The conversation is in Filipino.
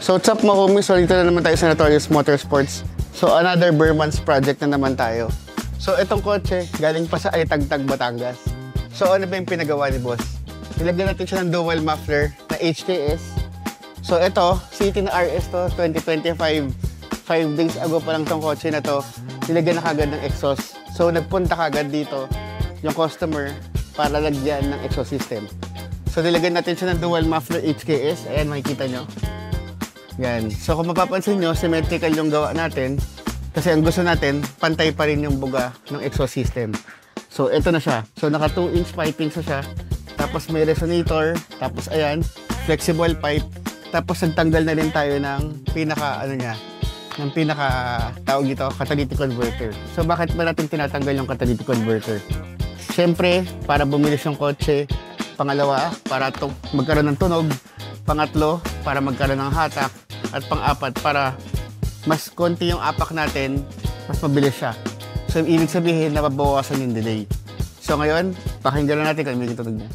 So what's up mga kumis? So dito na naman tayo sa Notorious Motorsports. So another Burmans project na naman tayo. So itong kotse, galing pa sa Alitagtag, Batangas. So ano ba yung pinagawa ni boss? Nilagyan natin siya ng dual muffler na HKS. So ito, City na RS to, 2025. 5 days ago pa lang tong kotse na to, nilagyan na kagad ng exhaust. So nagpunta kagad dito yung customer para lagyan ng exhaust system. So nilagyan natin siya ng dual muffler HKS. Ayan, makikita nyo. Yan. So kung mapapansin nyo, symmetrical yung gawa natin. Kasi ang gusto natin, pantay pa rin yung buga ng exhaust system. So ito na siya. So naka 2-inch piping siya. Tapos may resonator. Tapos ayan, flexible pipe. Tapos nagtanggal na rin tayo ng tawag dito, catalytic converter. So bakit ba natin tinatanggal yung catalytic converter? Siyempre, para bumilis yung kotse. Pangalawa, para magkaroon ng tunog. Pangatlo, para magkaroon ng hatak. At pang-apat, para mas konti yung apak natin, mas mabilis siya. So ibig sabihin, nababawasan yung delay. So ngayon, pakinggan na natin kung may tunog niya.